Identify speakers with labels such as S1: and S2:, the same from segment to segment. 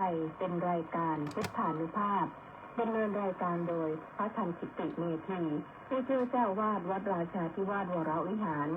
S1: ไปเป็นรายการพุทธานุภาพดำเนินรายการโดยพระธรรมกิติเมธีผู้ช่วยเจ้าวาดวัดราชาธิวาสวรวิหาร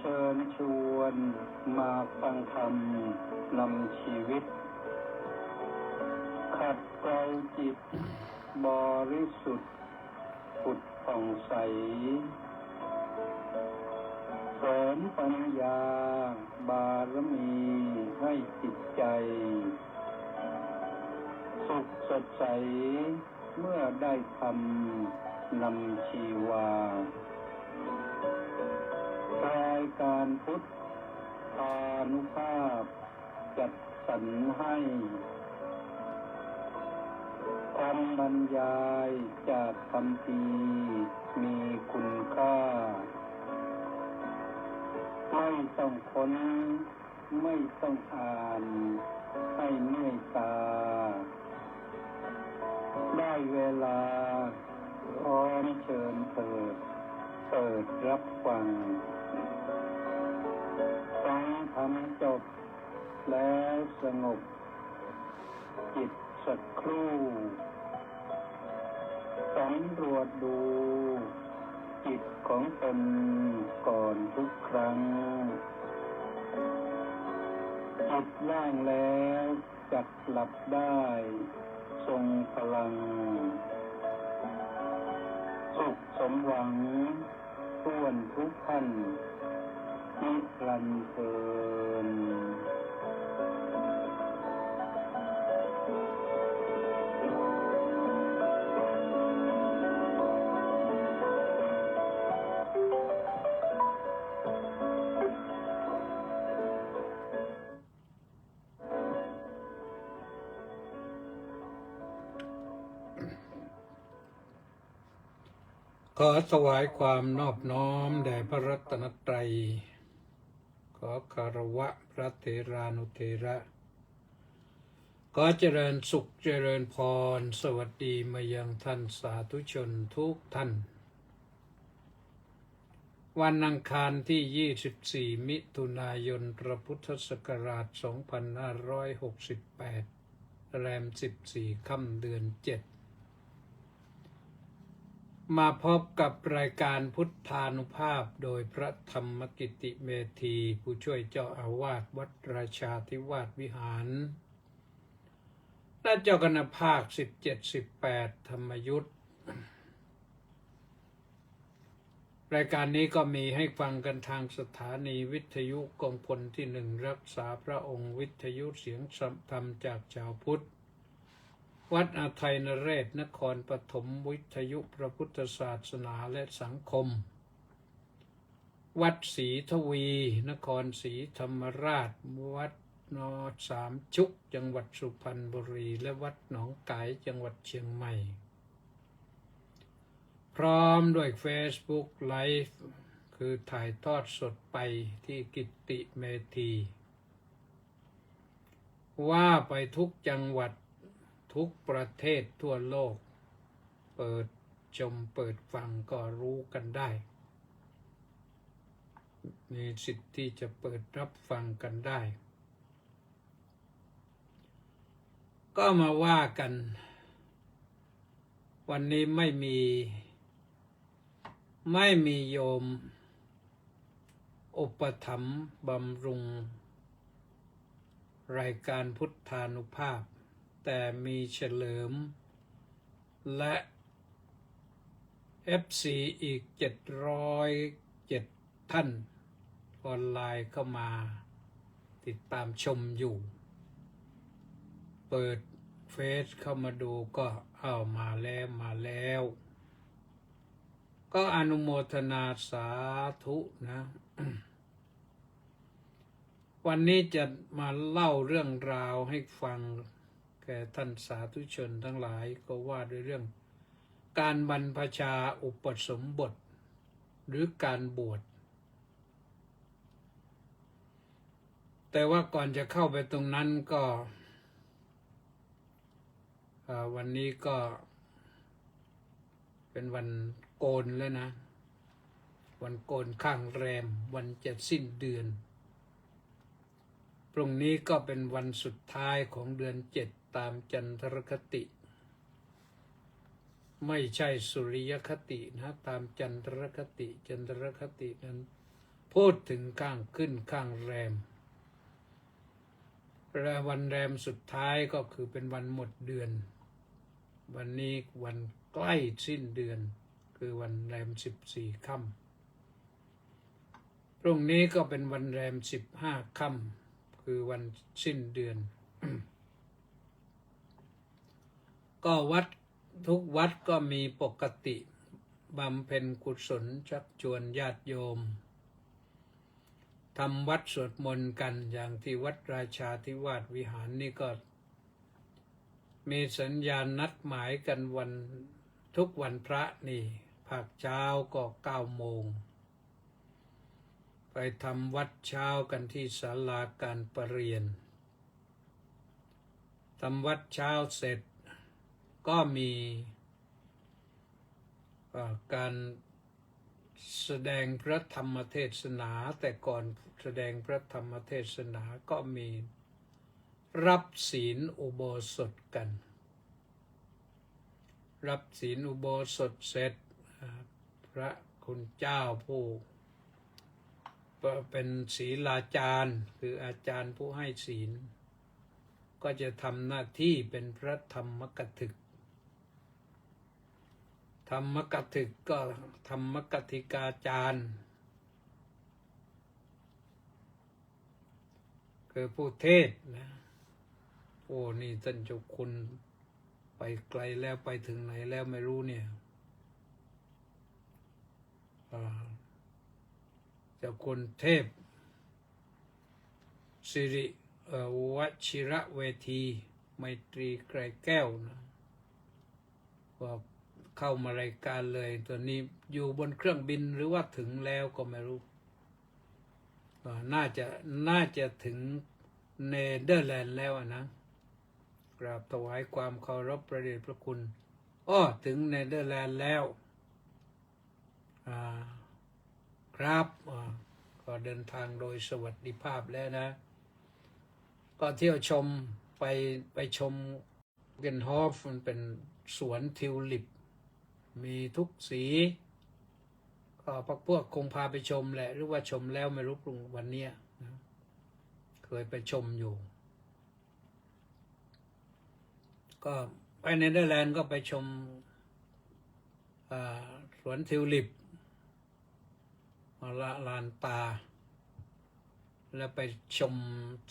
S2: เชิญชวนมาฟังธรรมนำชีวิตขัดเกลาจิตบริสุทธิ์ผุดผ่องใสเสริมปัญญาบารมีให้จิตใจสุขสดใสเมื่อได้ธรรมนำชีวารายการพุทธานุภาพจัดสรรให้คำบรรยายจากคำพีมีคุณค่าไม่ต้องค้นไม่ต้องอ่านให้เมื่อยตาได้เวลาพร้อมเชิญเปิดรับฟังฟังธรรมจบแล้วสงบจิตสักครู่สำรวจดูจิตของตนก่อนทุกครั้งจิตว่างแล้วจักหลับได้ทรงพลังสุขสมหวังส่วนทุกท่านนิรันดร์เทอญ
S3: ขอถวายความนอบน้อมแด่พระรัตนตรัยขอคารวะพระเถรานุเถระขอเจริญสุขเจริญพรสวัสดีมายังท่านสาธุชนทุกท่าน วันอังคารที่ 24 มิถุนายนพระพุทธศักราช 2568 แรม 14 ค่ำเดือน 7มาพบกับรายการพุทธานุภาพโดยพระธรรมกิติเมธีผู้ช่วยเจ้าอาวาสวัดราชาธิวาสวิหารและเจ้าคณะภาค 17-18 ธรรมยุทธรายการนี้ก็มีให้ฟังกันทางสถานีวิทยุกองพลที่ 1รักษาพระองค์วิทยุเสียงธรรมจากชาวพุทธวัดอาทัยนเรศนครปฐมวิทยุพระพุทธศาสนาและสังคมวัดศรีทวีนครศรีธรรมราชวัดนอสามชุกจังหวัดสุพรรณบุรีและวัดหนองกายจังหวัดเชียงใหม่พร้อมด้วย Facebook Live คือถ่ายทอดสดไปที่กิตติเมธีว่าไปทุกจังหวัดทุกประเทศทั่วโลกเปิดชมเปิดฟังก็รู้กันได้มีสิทธิ์ที่จะเปิดรับฟังกันได้ก็มาว่ากันวันนี้ไม่มีโยมอุปถัมภ์บำรุงรายการพุทธานุภาพแต่มีเฉลิมและ FC อีก707ท่านออนไลน์เข้ามาติดตามชมอยู่เปิดเฟซเข้ามาดูก็มาแล้วก็อนุโมทนาสาธุนะ วันนี้จะมาเล่าเรื่องราวให้ฟัง แก่ท่านสาธุชนทั้งหลายก็ว่าด้วยเรื่องการบรรพชาอุปสมบทหรือการบวชแต่ว่าก่อนจะเข้าไปตรงนั้นก็วันนี้ก็เป็นวันโกนแล้วนะวันโกนข้างแรมวันจะสิ้นเดือนพรุ่งนี้ก็เป็นวันสุดท้ายของเดือน7ตามจันทรคติไม่ใช่สุริยคตินะตามจันทรคตินั้นพูดถึงข้างขึ้นข้างแรมและวันแรมสุดท้ายก็คือเป็นวันหมดเดือนวันนี้วันใกล้สิ้นเดือนคือวันแรม14 ค่ำพรุ่งนี้ก็เป็นวันแรม15 ค่ำคือวันสิ้นเดือน ก็วัดทุกวัดก็มีปกติบำเพ็ญกุศลชักชวนญาติโยมทำวัดสวดมนต์กันอย่างที่วัดราชาธิวาสวิหารนี่ก็มีสัญญาณนัดหมายกันวันทุกวันพระนี่ภาคเช้าก็9 โมงไปทำวัดเช้ากันที่ศาลาการประเรียนทำวัดเช้าเสร็จก็มีการแสดงพระธรรมเทศนาแต่ก่อนแสดงพระธรรมเทศนาก็มีรับศีลอุโบสถกันรับศีลอุโบสถเสร็จพระคุณเจ้าผู้เป็นศีลาจารย์คืออาจารย์ผู้ให้ศีลก็จะทำหน้าที่เป็นพระธรรมกถึกธรรมกถึกก็ธรรมกถิกาจารย์คือผู้เทศนะโอ้นี่ท่านเจ้าคุณไปไกลแล้วไปถึงไหนแล้วไม่รู้เนี่ยเจ้าคุณเทพสิริวชิระเวทีไมตรีไกรแก้วนะก็เข้ามารายการเลยตัวนี้อยู่บนเครื่องบินหรือว่าถึงแล้วก็ไม่รู้น่าจะถึงเนเธอร์แลนด์แล้วนะกราบถวายความเคารพพระเดชพระคุณถึงเนเธอร์แลนด์แล้วครับก็เดินทางโดยสวัสดิภาพแล้วนะก็เที่ยวชมไปชมเกนฮอฟมันเป็นสวนทิวลิปมีทุกสีก็พวกคงพาไปชมแหละหรือว่าชมแล้วไม่รู้ปรุงวันนี้นะเคยไปชมอยู่ก็ไปเนเธอร์แลนด์ก็ไปชมสวนทิวลิปลานตาแล้วไปชม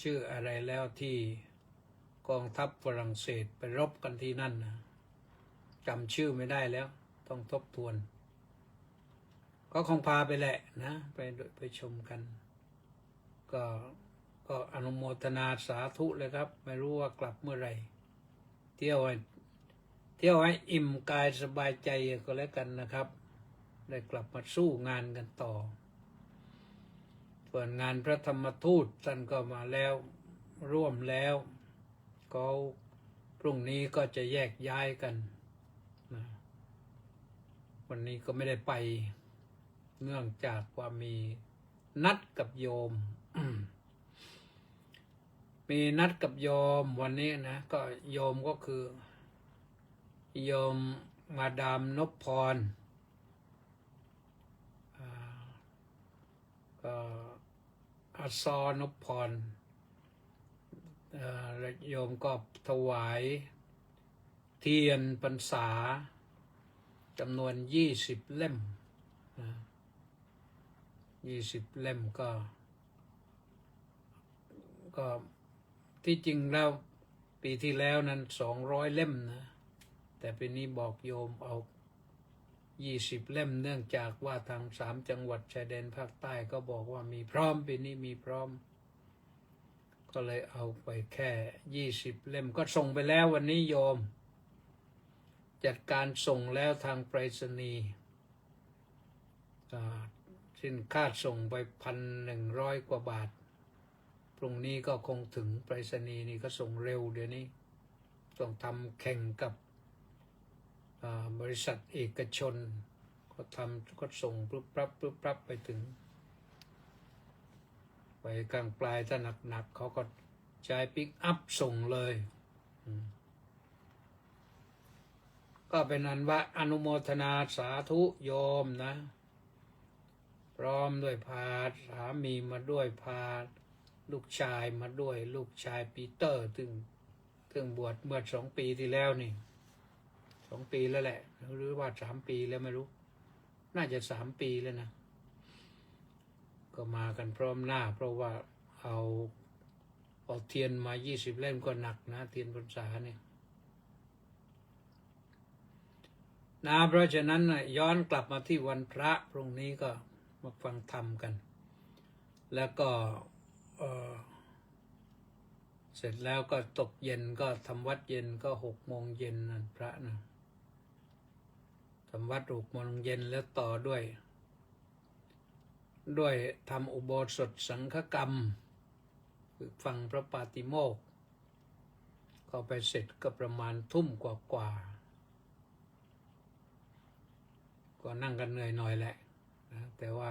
S3: ชื่ออะไรแล้วที่กองทัพฝรั่งเศสไปรบกันที่นั่นนะจำชื่อไม่ได้แล้วต้องทบทวนก็คงพาไปแหละนะไปชมกันก็อนุโมทนาสาธุเลยครับไม่รู้ว่ากลับเมื่อไหร่เที่ยวให้อิ่มกายสบายใจก็แล้วกันนะครับได้กลับมาสู้งานกันต่อส่วนงานพระธรรมทูตท่านก็มาแล้วร่วมแล้วก็พรุ่งนี้ก็จะแยกย้ายกันนะวันนี้ก็ไม่ได้ไปเนื่องจากว่ามีนัดกับโยม มีนัดกับโยมวันนี้นะก็โยมก็คือโยมมาดามนพพรก็อาซอนพพรโยมก็ถวายเทียนพรรษาจำนวน20 เล่มนะ20 เล่มก็ที่จริงแล้วปีที่แล้วนั้น200 เล่มนะแต่ปีนี้บอกโยมเอา20 เล่มเนื่องจากว่าทาง3 จังหวัดชายแดนภาคใต้ก็บอกว่ามีพร้อมปีนี้มีพร้อมก็ ก็เลยเอาไปแค่20 เล่มก็ส่งไปแล้ววันนี้โยม จัดการส่งแล้วทางไปรษณีย์สิ้นค่าส่งไป1,100 กว่าบาทพรุ่งนี้ก็คงถึงไปรษณีย์นี่ก็ส่งเร็วเดี๋ยวนี้ต้องทำแข่งกับบริษัทเอกชนก็ส่งปุ๊บปั๊บไปถึงไปกลางปลายถ้าหนักเขาก็ใช้ปิกอัพส่งเลยก็เป็นอันว่าอนุโมทนาสาธุโยมนะพร้อมด้วยพาสามีมาด้วยพาลูกชายมาด้วยลูกชายปีเตอร์ซึ่งบวชเมื่อ2 ปีที่แล้วนี่2 ปีแล้วแหละหรือว่า3 ปีแล้วไม่รู้น่าจะ3 ปีแล้วนะก็มากันพร้อมหน้าเพราะว่าเอาเทียนมา20 เล่มก็หนักนะเทียนพรรษาเนี่ยนะเพราะฉะนั้นย้อนกลับมาที่วันพระพรุ่งนี้ก็มาฟังธรรมกันแล้วก็เสร็จแล้วก็ตกเย็นก็ทำวัดเย็นก็6 โมงเย็นนั่นพระนะทำวัด6 โมงเย็นแล้วต่อด้วยทำอุโบสถสังฆกรรมคือฟังพระปาติโมกข์ก็ไปเสร็จก็ประมาณทุ่มกว่าก็นั่งกันเหนื่อยหน่อยแหละนะแต่ว่า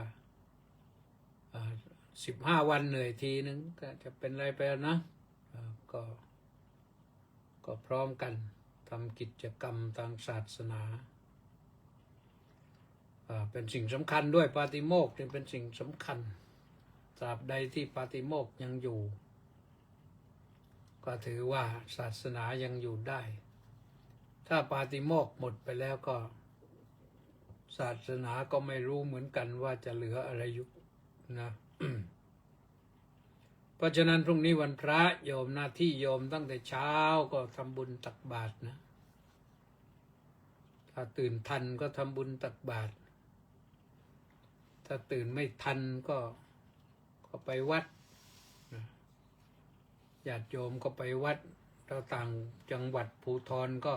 S3: 15 วันเหนื่อยทีนึงก็จะเป็นไรไปนะก็พร้อมกันทำกิจกรรมทางศาสนาเป็นสิ่งสำคัญด้วยปาติโมกข์เป็นสิ่งสำคัญตราบใดที่ปาติโมกข์ยังอยู่ก็ถือว่าศาสนายังอยู่ได้ถ้าปาติโมกข์หมดไปแล้วก็ศาสนาก็ไม่รู้เหมือนกันว่าจะเหลืออะไรอยู่นะ เพราะฉะนั้นพรุ่งนี้วันพระโยมหน้าที่โยมตั้งแต่เช้าก็ทำบุญตักบาตรนะถ้าตื่นทันก็ทำบุญตักบาตรถ้าตื่นไม่ทันก็ไปวัดญาติโยมก็ไปวัดเราต่างจังหวัดภูธรก็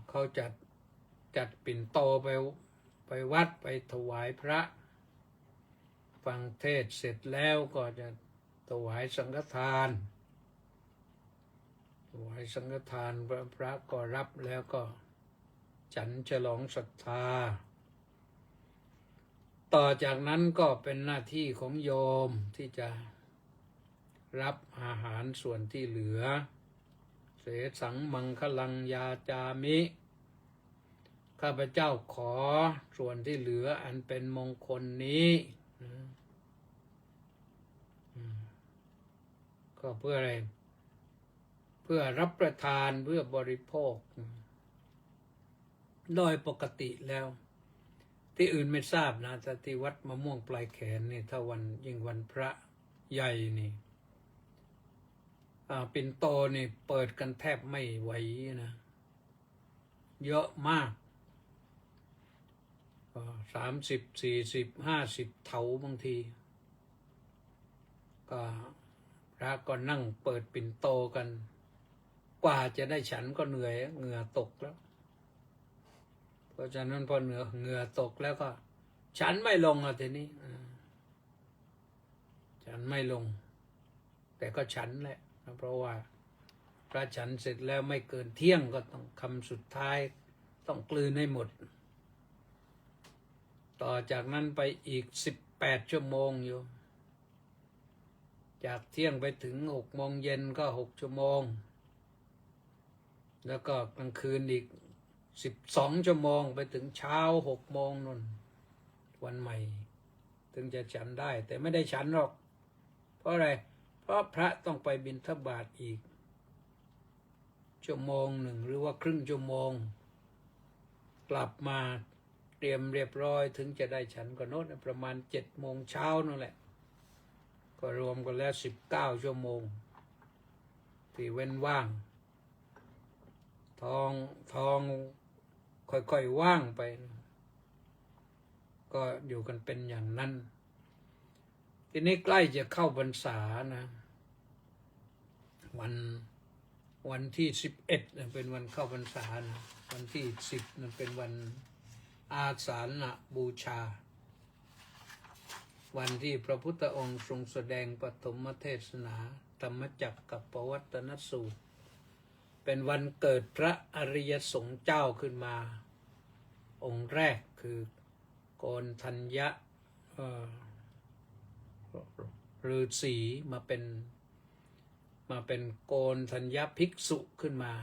S3: เขาจัดปิ่นโตไปวัดไปถวายพระฟังเทศเสร็จแล้วก็จะถวายสังฆทานพระก็รับแล้วก็ฉันฉลองศรัทธาต่อจากนั้นก็เป็นหน้าที่ของโยมที่จะรับอาหารส่วนที่เหลือเสสังมังคลังยาจามิข้าพเจ้าขอส่วนที่เหลืออันเป็นมงคลนี้ก็เพื่ออะไรเพื่อรับประทานเพื่อบริโภคโดยปกติแล้วที่อื่นไม่ทราบนะแต่ที่วัดมะม่วงปลายแขนนี่ถ้ายิ่งวันพระใหญ่นี่ปิ่นโตนี่เปิดกันแทบไม่ไหวนะเยอะมาก30 40 50 เถาบางทีก็พระก็นั่งเปิดปิ่นโตกันกว่าจะได้ฉันก็เหนื่อยเหงื่อตกแล้วเพราะฉะนั้นพอเหงื่อตกแล้วก็ฉันไม่ลงทีนี้ฉันไม่ลงแต่ก็ฉันแหละเพราะว่าพระฉันเสร็จแล้วไม่เกินเที่ยงก็ต้องคำสุดท้ายต้องกลืนให้หมดต่อจากนั้นไปอีก18 ชั่วโมงอยู่จากเที่ยงไปถึง6 โมงเย็นก็6 ชั่วโมงแล้วก็กลางคืนอีก12 ชั่วโมงไปถึงเช้า6 โมงนู่นวันใหม่ถึงจะฉันได้แต่ไม่ได้ฉันหรอกเพราะอะไรเพราะพระต้องไปบิณฑบาตอีก1 ชั่วโมงหรือว่าครึ่งชั่วโมงกลับมาเตรียมเรียบร้อยถึงจะได้ฉันก็โน้นประมาณ7 โมงเช้านั่นแหละก็รวมกันแล้ว19 ชั่วโมงที่เว้นว่างท้องค่อยๆว่างไปก็อยู่กันเป็นอย่างนั้น ทีนี้ใกล้จะเข้าพรรษานะวันที่11เป็นวันเข้าพรรษานะวันที่10นั่นเป็นวันอาสาฬหบูชาวันที่พระพุทธองค์ทรงแสดงปฐมเทศนาธรรมจักรกับปวัตตนสูตรเป็นวันเกิดพระอริยสงฆ์เจ้าขึ้นมาองค์แรกคือโกณทัญญะฤาษีมาเป็นโกณทัญญภิกษุขึ้นมา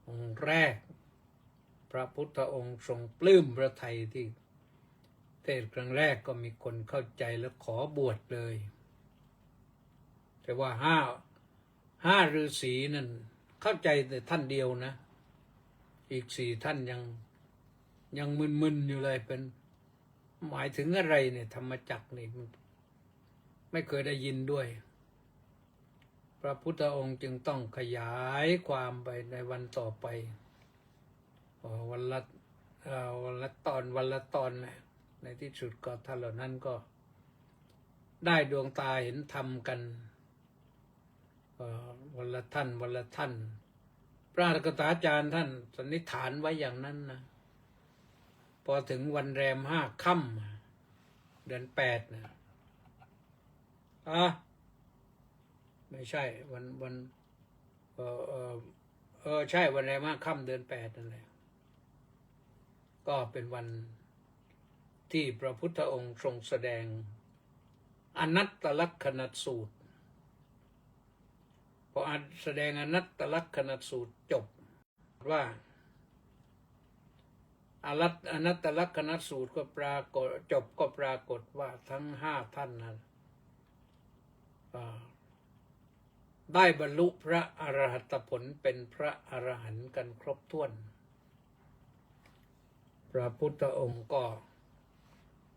S3: องค์แรกพระพุทธองค์ทรงปลื้มพระทัยที่เทศครั้งแรกก็มีคนเข้าใจและขอบวชเลยแต่ว่าห้าฤาษีนั่นเข้าใจแต่ท่านเดียวนะอีก4ท่านยังมึนๆอยู่เลยเป็นหมายถึงอะไรเนี่ยธรรมจักรนี่ไม่เคยได้ยินด้วยพระพุทธองค์จึงต้องขยายความไปในวันต่อไปวันละตอนนะในที่สุดก็ท่านเหล่านั้นก็ได้ดวงตาเห็นธรรมกันวันละท่านพระอัฏฐาจารย์ท่านสันนิษฐานไว้อย่างนั้นนะพอถึงวันแรม5 ค่ำเดือน8นะไม่ใช่วันใช่วันแรม5 ค่ำเดือน8นั่นแหละก็เป็นวันที่พระพุทธองค์ทรงแสดงอนัตตลักขณสูตรพอแสดงอนัตตลักขณสูตรจบว่าอนัตตลักขณสูตรก็ปรากฏจบก็ปรากฏว่าทั้ง5 ท่านนั้นได้บรรลุพระอรหัตผลเป็นพระอรหันต์กันครบถ้วนพระพุทธองค์ก็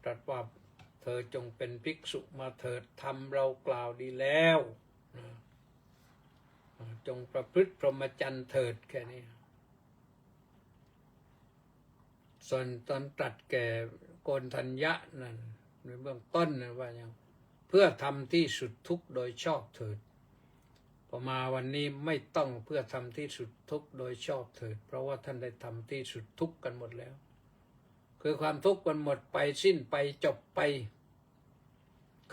S3: ตรัสว่าเธอจงเป็นภิกษุมาเถิดธรรมเรากล่าวดีแล้วจงประพฤติพรหมจรรย์เถิดแค่นี้ส่วนตอนตรัสแก่โกณทัญญะนั่นในเบื้องต้นนะว่าอย่างเพื่อทำที่สุดทุกข์โดยชอบเถิดพอมาวันนี้ไม่ต้องเพื่อทำที่สุดทุกข์โดยชอบเถิดเพราะว่าท่านได้ทำที่สุดทุกข์กันหมดแล้วคือความทุกข์มันหมดไปสิ้นไปจบไป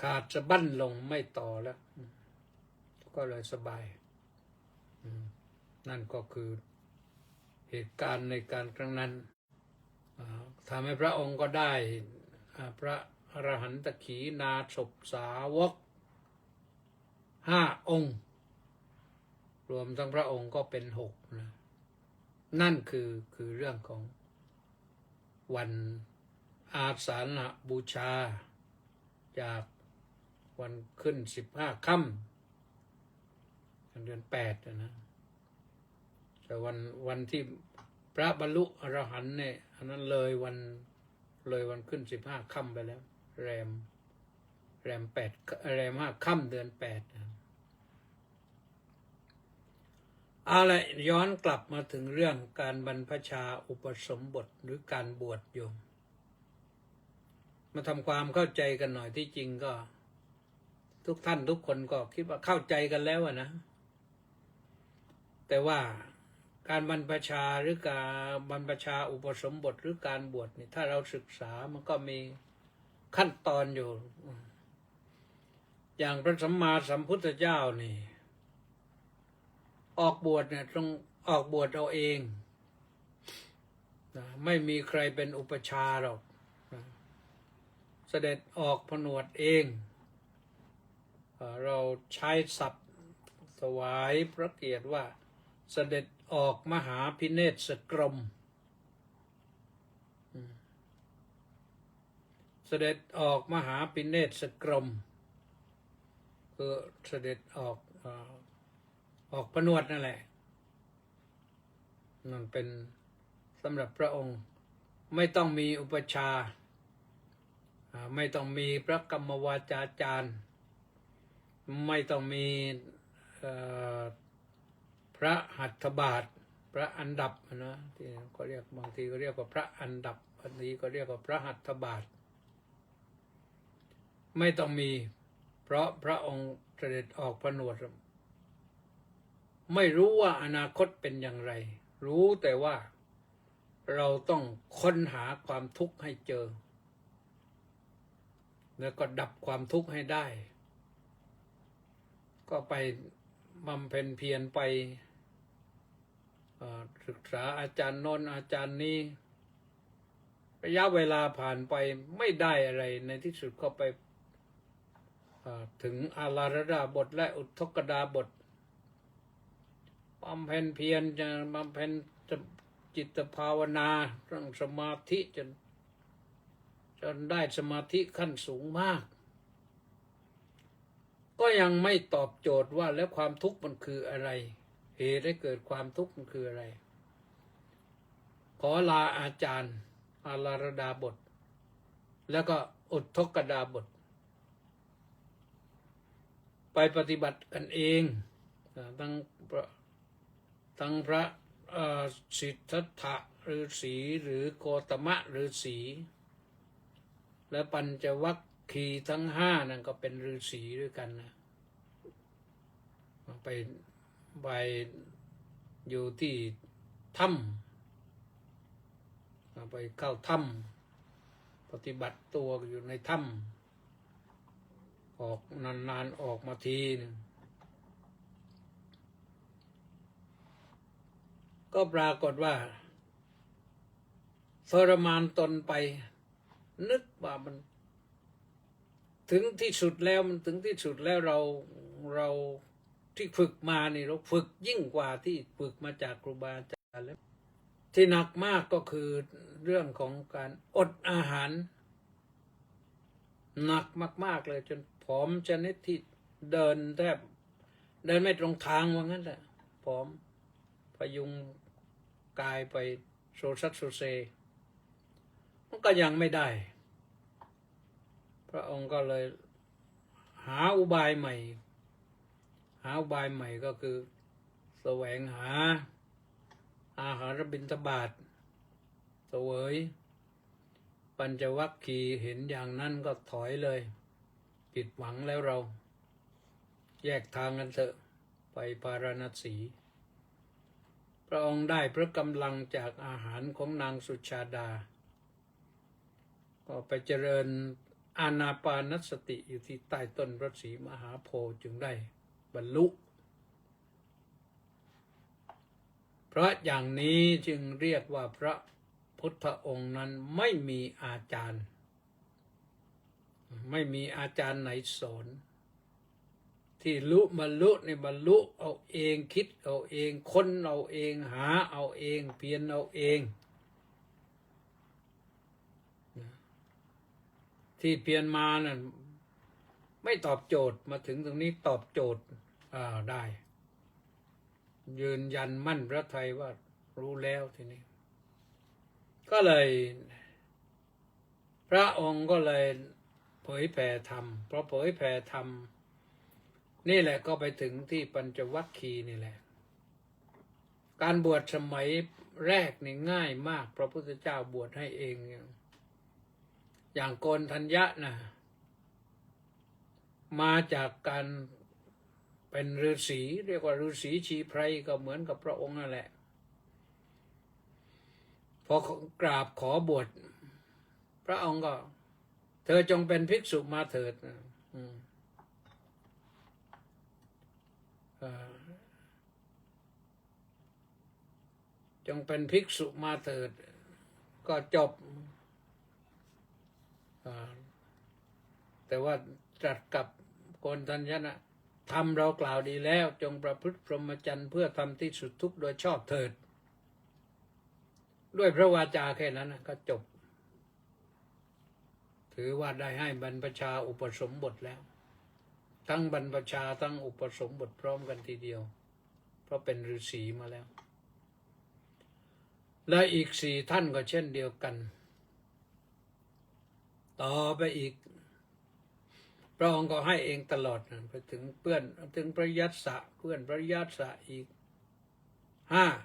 S3: ขาดสะบั้นลงไม่ต่อแล้วก็เลยสบายนั่นก็คือเหตุการณ์ในการครั้งนั้นทำให้พระองค์ก็ได้พระอรหันตขีนาศพสาวก5 องค์รวมทั้งพระองค์ก็เป็น6นะนั่นคือเรื่องของวันอาสาฬหบูชาจากวันขึ้น15 ค่ำเดือน8นะแต่วันที่พระบรรลุอรหันต์เนี่ยอันนั้นเลยวันขึ้น15 ค่ำไปแล้วแรม5 ค่ำเดือน8นะเอาละย้อนกลับมาถึงเรื่องการบรรพชาอุปสมบทหรือการบวชโยมมาทำความเข้าใจกันหน่อยที่จริงก็ทุกท่านทุกคนก็คิดว่าเข้าใจกันแล้วนะแต่ว่าการบรรพชาหรือการบรรพชาอุปสมบทหรือการบวชนี่ถ้าเราศึกษามันก็มีขั้นตอนอยู่อย่างพระสัมมาสัมพุทธเจ้านี่ออกบวชเนี่ยต้องออกบวชเอาเองนะไม่มีใครเป็นอุปชาหรอกนะเสด็จออกผนวดเองเราใช้ศัพท์ถวายพระเกียรติว่าเสด็จออกมหาพิเนศกรมเสด็จออกมหาพิเนศกรมคือเสด็จออกผนวดนั่นแหละนั่นเป็นสำหรับพระองค์ไม่ต้องมีอุปชาไม่ต้องมีพระกรรมวาจาจารย์ไม่ต้องมีพระหัตถบาทพระอันดับนะที่ก็เรียกบางทีก็เรียกว่าพระอันดับบางทีก็เรียกว่าพระหัตถบาท ไม่ต้องมี เพราะพระองค์เสด็จออกผนวดไม่รู้ว่าอนาคตเป็นอย่างไร รู้แต่ว่าเราต้องค้นหาความทุกข์ให้เจอ แล้วก็ดับความทุกข์ให้ได้ ก็ไปบำเพ็ญเพียรไศึกษาอาจารย์โน้นอาจารย์นี้ระยะเวลาผ่านไปไม่ได้อะไรในที่สุดก็ไปถึงอาราธดาบทและอุทกดาบทบำเพ็ญเพียรจะบำเพ็ญจิตภาวนาเรื่องสมาธิจนได้สมาธิขั้นสูงมาก ก็ยังไม่ตอบโจทย์ว่าแล้วความทุกข์มันคืออะไรเหตุให้เกิดความทุกข์มันคืออะไรขอลาอาจารย์อาราธดาบทแล้วก็อุทกดาบทไปปฏิบัติกันเองทั้งพระสิทธัตถะฤาษีหรือโกตมะฤาษีและปัญจวัคคีย์ทั้งห้านั่นก็เป็นฤาษีด้วยกันนะไปอยู่ที่ถ้ำไปเข้าถ้ำปฏิบัติตัวอยู่ในถ้ำออกนานๆออกมาทีนึงก็ปรากฏว่าทรมานตนไปนึกว่ามันถึงที่สุดแล้วมันถึงที่สุดแล้วเราที่ฝึกมานี่เราฝึกยิ่งกว่าที่ฝึกมาจากครูบาอาจารย์แล้วที่หนักมากก็คือเรื่องของการอดอาหารหนักมากๆเลยจนผอมชนิดที่เดินแทบเดินไม่ตรงทางว่างั้นแหละผอมพยุงกายไปโซซัดโซเซมันก็ยังไม่ได้พระองค์ก็เลยหาอุบายใหม่ก็คือแสวงหาอาหารบิณฑบาตเสวยปัญจวัคคีย์เห็นอย่างนั้นก็ถอยเลยผิดหวังแล้วเราแยกทางกันเถอะไปพาราณสีพระองค์ได้พระกำลังจากอาหารของนางสุชาดาก็ไปเจริญอานาปานสติอยู่ที่ใต้ต้นพระศรีมหาโพธิ์จึงได้บรรลุเพราะอย่างนี้จึงเรียกว่าพระพุทธองค์นั้นไม่มีอาจารย์ไหนสอนที่บรรลุในบรรลุเอาเองคิดเอาเองค้นเอาเองหาเอาเองเพียรเอาเองที่เพียรมานั่นไม่ตอบโจทย์มาถึงตรงนี้ตอบโจทย์ได้ยืนยันมั่นพระทัยว่ารู้แล้วทีนี้ก็เลยพระองค์ก็เลยเผยแผ่ธรรมเพราะเผยแผ่ธรรมนี่แหละก็ไปถึงที่ปัญจวัคคีย์นี่แหละการบวชสมัยแรกนี่ง่ายมากพระพุทธเจ้าบวชให้เองอย่างโกณฑัญญะนะมาจากการเป็นฤาษีเรียกว่าฤาษีชีไพรก็เหมือนกับพระองค์นั่นแหละพอกราบขอบวชพระองค์ก็เธอจงเป็นภิกษุมาเถิดจงเป็นภิกษุมาเถิดก็จบแต่ว่าตรัสกับโกณฑัญญะนะทำเรากล่าวดีแล้วจงประพฤติพรหมจรรย์เพื่อทำที่สุดทุกข์โดยชอบเถิดด้วยพระวาจาแค่นั้นก็จบถือว่าได้ให้บรรพชาอุปสมบทแล้วทั้งบรรพชาทั้งอุปสมบทพร้อมกันทีเดียวเพราะเป็นฤาษีมาแล้วและอีก4ท่านก็เช่นเดียวกันต่อไปอีกพระองค์ก็ให้เองตลอดไปถึงถึงพระยัสสะเพื่อนพระยัสสะอีก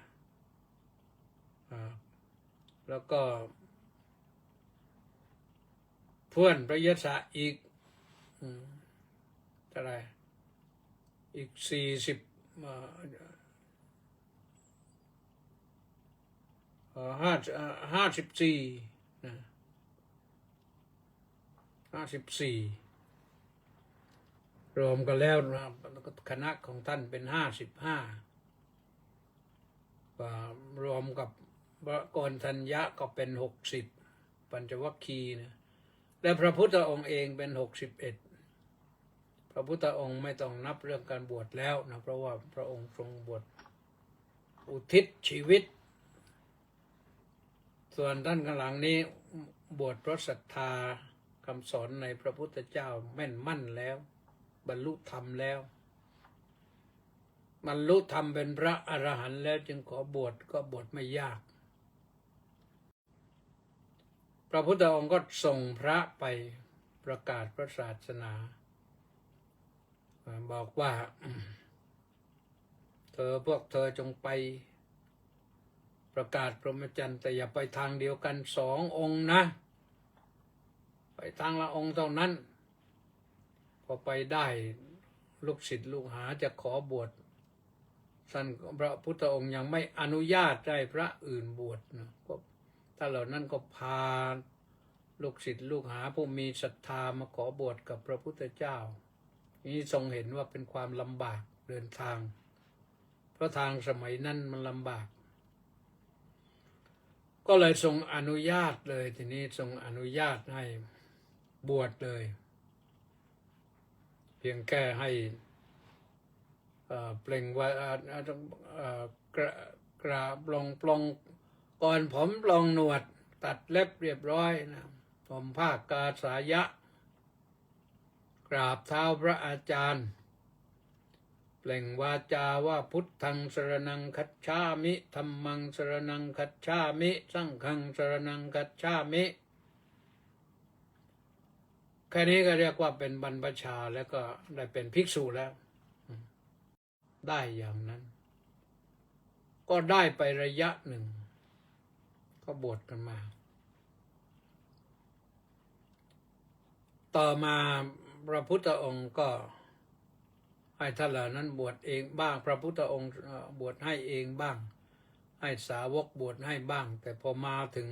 S3: 5แล้วก็เพื่อนพระยัสสะอีก เท่าไหร่อีก4054นะ54รวมกันแล้วนะคณะของท่านเป็น55รวมกับพระโกณฑัญญะก็เป็น60ปัญจวัคคีย์นะและพระพุทธองค์เองเป็น61พระพุทธองค์ไม่ต้องนับเรื่องการบวชแล้วนะเพราะว่าพระองค์ทรงบวชอุทิศชีวิตส่วนท่านข้างหลังนี้บวชเพราะศรัทธาคำสอนในพระพุทธเจ้าแม่นมั่นแล้วบรรลุธรรมแล้วบรรลุธรรมเป็นพระอรหันต์แล้วจึงขอบวชก็บวชไม่ยากพระพุทธองค์ก็ส่งพระไปประกาศพระศาสนาบอกว่าพวกเธอจงไปประกาศพรหมจรรย์แต่อย่าไปทางเดียวกัน2 องค์นะไปทางละองค์เท่านั้นพอไปได้ลูกศิษย์ลูกหาจะขอบวชท่านพระพุทธองค์ยังไม่อนุญาตให้พระอื่นบวชนะถ้าเหล่านั้นก็พาลูกศิษย์ลูกหาผู้มีศรัทธามาขอบวชกับพระพุทธเจ้านี้ทรงเห็นว่าเป็นความลำบากเดินทางเพราะทางสมัยนั้นมันลำบากก็เลยทรงอนุญาตเลยทีนี้ทรงอนุญาตให้บวชเลยเพียงแค่ให้เปล่งว่ากราบปลงก่อนผมปลงหนวดตัดเล็บเรียบร้อยนะผมผ้ากาสายะกราบเท้าพระอาจารย์เปล่งวาจาว่าพุทธังสรณังคัจฉามิธัมมังสรณังคัจฉามิสังฆังสรณังคัจฉามิแค่นี้ก็เรียกว่าเป็นบรรพชาแล้วก็ได้เป็นภิกษุแล้วได้อย่างนั้นก็ได้ไประยะหนึ่งก็บวชกันมาต่อมาพระพุทธองค์ก็ให้ท่านเหล่านั้นบวชเองบ้างพระพุทธองค์บวชให้เองบ้างให้สาวกบวชให้บ้างแต่พอมาถึง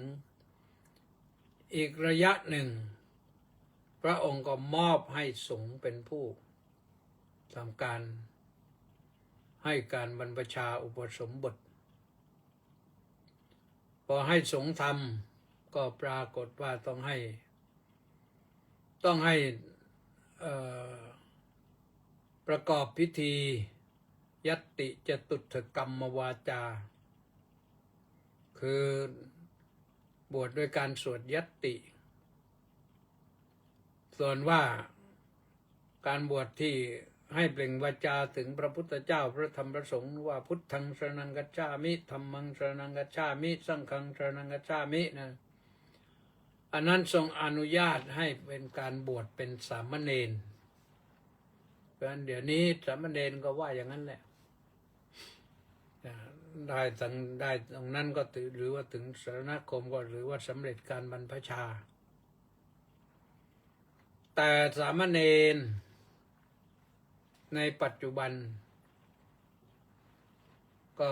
S3: อีกระยะหนึ่งพระองค์ก็มอบให้สงฆ์เป็นผู้ทำการให้การบรรพชาอุปสมบทพอให้สงฆ์ทำก็ปรากฏว่าต้องให้ประกอบพิธียัตติจตุถกรรมวาจาคือบวชด้วยการสวดยัตติส่วนว่าการบวชที่ให้เปล่งวาจาถึงพระพุทธเจ้าพระธรรมพระสงฆ์ว่าพุทธังสรณังคัจฉามิธัมมังสรณังคัจฉามิสังฆังสรณังคัจฉามินะอันนั้นทรงอนุญาตให้เป็นการบวชเป็นสามเณรเพราะฉะนั้นเดี๋ยวนี้สามเณรก็ว่าอย่างนั้นแหละได้ตรงนั้นก็หรือว่าถึงสรณคมก็หรือว่าสำเร็จการบรรพชาแต่สามเณรในปัจจุบันก็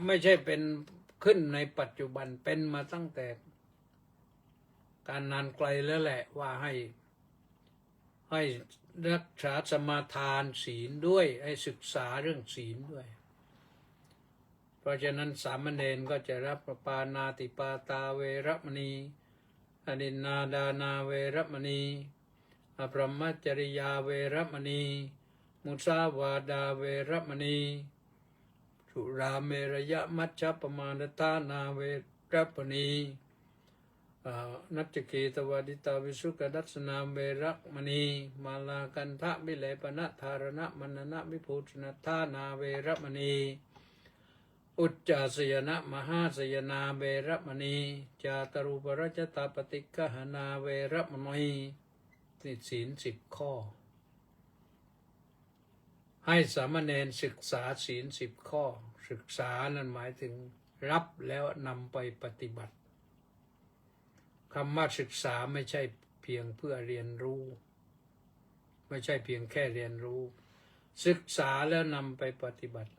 S3: ไม่ใช่เป็นขึ้นในปัจจุบันเป็นมาตั้งแต่การนานไกลแล้วแหละว่าให้รักษาสมาทานศีลด้วยให้ศึกษาเรื่องศีลด้วยเพราะฉะนั้นสามเณรก็จะรับปานาติปาตาเวรมณีอนินนาดานาเวรมณีอภรมจริยาเวรมณีมุสาวาดาเวรมณีสุราเมรยมัชฌัปมาณทานาเวรมณีนัจจเกตวาดิตาวิสุขดัสนาเวรมณีมาลากันทะวิเลปนะธารณะมณนะวิภูชนทานาเวรมณีอุจจาสยนะมหาสยนาเวรมณีจาตรูปรัจตาปฏิกหนาเวรมณีศีล10 ข้อให้สามเณรศึกษาศีล10 ข้อศึกษานั้นหมายถึงรับแล้วนำไปปฏิบัติคำว่าศึกษาไม่ใช่เพียงเพื่อเรียนรู้ ไม่ใช่เพียงแค่เรียนรู้ ศึกษาแล้วนำไปปฏิบัติ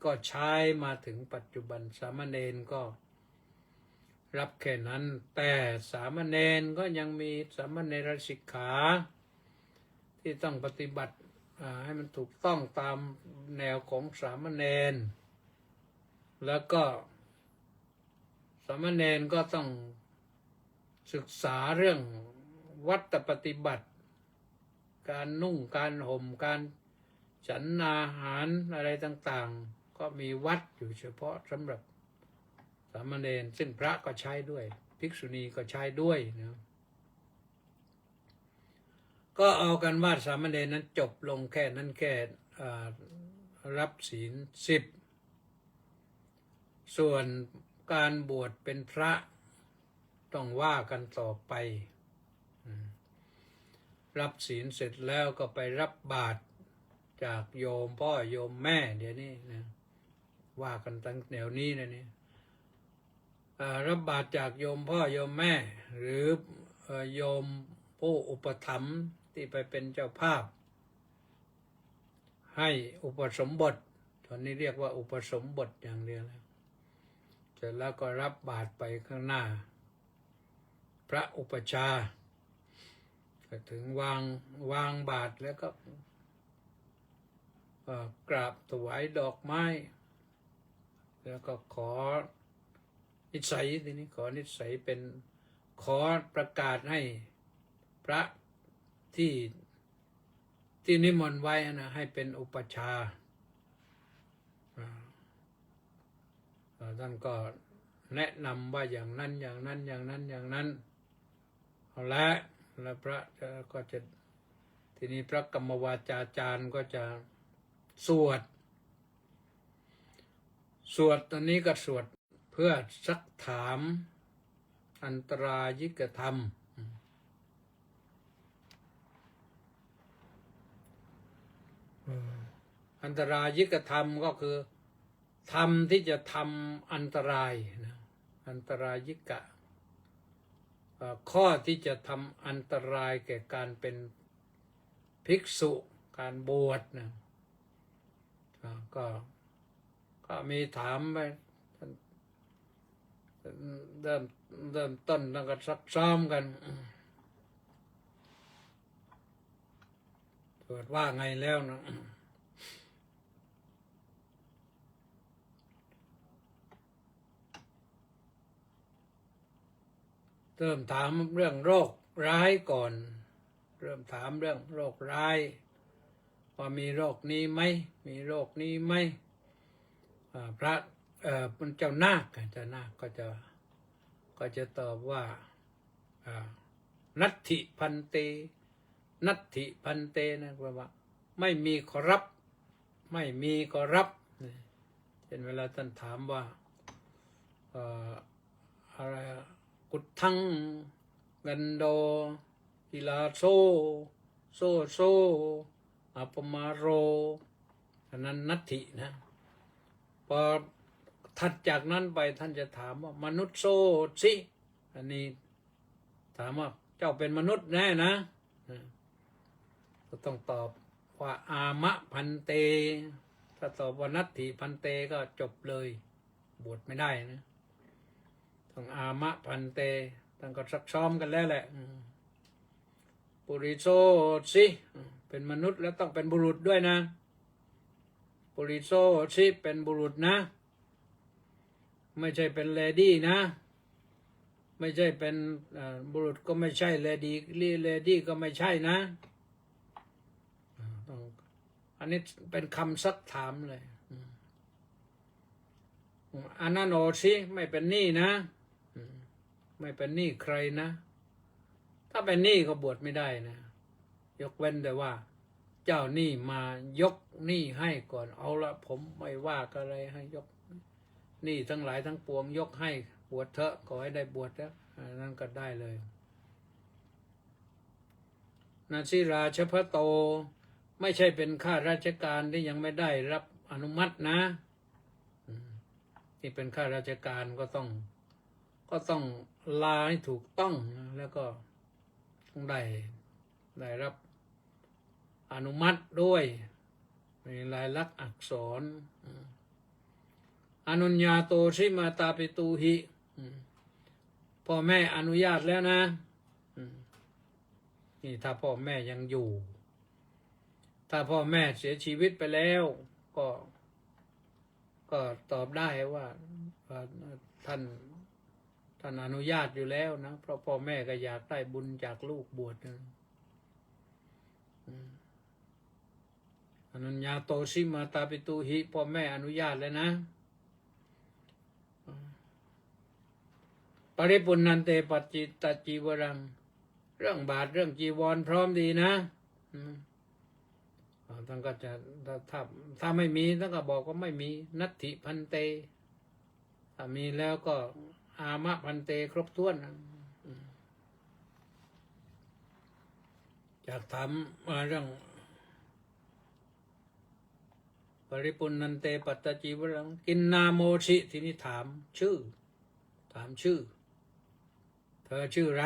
S3: ก็ใช้มาถึงปัจจุบันสามเณรก็รับแค่นั้น แต่สามเณรก็ยังมีสามเณรสิกขาที่ต้องปฏิบัติให้มันถูกต้องตามแนวของสามเณรแล้วก็สามเณรก็ต้องศึกษาเรื่องวัดปฏิบัติการนุ่งการห่มการฉันอาหารอะไรต่างๆก็มีวัดอยู่เฉพาะสำหรับสามเณรซึ่งพระก็ใช้ด้วยภิกษุณีก็ใช้ด้วยนะก็เอากันว่าสามเณรนั้นจบลงแค่นั้นแค่รับศีล10ส่วนการบวชเป็นพระต้องว่ากันต่อไปรับศีลเสร็จแล้วก็ไปรับบาตรจากโยมพ่อโยมแม่เดี๋ยวนี้นะว่ากันตั้งแนวนี้นะนี่รับบาตรจากโยมพ่อโยมแม่หรือโยมผู้อุปถัมภ์ที่ไปเป็นเจ้าภาพให้อุปสมบทตอนนี้เรียกว่าอุปสมบทอย่างเดียวแล้วเสร็จแล้วก็รับบาตรไปข้างหน้าพระอุปชาก็ถึงวางบาตรแล้วก็กราบถวายดอกไม้แล้วก็ขอนิสัยทีนี้ขอนิสัยเป็นขอประกาศให้พระที่นิมนต์ไว้นะให้เป็นอุปชาท่านก็แนะนำว่าอย่างนั้นอย่างนั้นอย่างนั้นอย่างนั้นเอาละแล้วพระก็จะทีนี้พระกรรมวาจาจารย์ก็จะสวดตอนนี้ก็สวดเพื่อซักถามอันตรายิกธรรมอันตรายิกธรรมก็คือธรรมที่จะทำอันตรายนะอันตรายิกะข้อที่จะทำอันตรายแก่การเป็นภิกษุการบวชนะก็มีถามไปเริ่มต้นแล้วก็ซักซ้อมกันตรวจว่าไงแล้วนะเริ่มถามเรื่องโรคร้ายก่อนเริ่มถามเรื่องโรคร้ายว่ามีโรคนี้ไหมมีโรคนี้ไหมพระเจ้านาคก็จะตอบว่านัตถิพันเตนัตถิพันเตนะแปลว่าไม่มีขอรับไม่มีขอรับเช่นเวลาท่านถามว่าอะไรกุฏทังกันโดกิลาโซอัปมาโรอันนั้นนัตถินะพอถัดจากนั้นไปท่านจะถามว่ามนุษย์โซสิอันนี้ถามว่าเจ้าเป็นมนุษย์แน่นะก็ต้องตอบว่าอามะพันเตถ้าตอบว่านัตถิพันเตก็จบเลยบวชไม่ได้นะต้องอามะพันเตตั้งก็ซักซ้อมกันแล้วแหละปุริโซสิเป็นมนุษย์แล้วต้องเป็นบุรุษด้วยนะปุริโซสิเป็นบุรุษนะไม่ใช่เป็นเลดี้นะไม่ใช่เป็นบุรุษก็ไม่ใช่เลดี้ก็ไม่ใช่นะอันนี้เป็นคำซักถามเลยอานาโนสิไม่เป็นหนี้นะไม่เป็นหนี้ใครนะถ้าเป็นหนี้ก็บวชไม่ได้นะยกเว้นแต่ว่าเจ้าหนี้มายกหนี้ให้ก่อนเอาละผมไม่ว่าอะไรให้ยกหนี้ทั้งหลายทั้งปวงยกให้บวชเถอะขอให้ได้บวชแล้วนั่นก็ได้เลยนาซิราชพโตไม่ใช่เป็นข้าราชการที่ยังไม่ได้รับอนุมัตินะที่เป็นข้าราชการก็ต้องลาให้ถูกต้องแล้วก็ต้องได้รับ อนุมัติด้วยมีลายลักษณ์อักษรอนุญญาโตสิมาตาปิตูหิพ่อแม่อนุญาตแล้วนะนี่ถ้าพ่อแม่ยังอยู่ ถ้าพ่อแม่เสียชีวิตไปแล้วก็ตอบได้ว่าท่านอนุญาตอยู่แล้วนะเพราะพ่อแม่ก็อยากได้บุญจากลูกบวชนะอนุญญาโตสิมาตาปิตูหิพ่อแม่อนุญาตแล้วนะปริปุณณันเตปัจจิตจีวรังเรื่องบาทเรื่องจีวรพร้อมดีนะท่านก็จะถ้าไม่มีท่านก็บอกว่าไม่มีนัตถิพันเตถ้ามีแล้วก็อามะพันเตครบถ้วนจากถามเรื่องปริปุณณันเตปัตตจีวรังกินนาโมชิทีนี้ถามชื่อเธอชื่ออะไร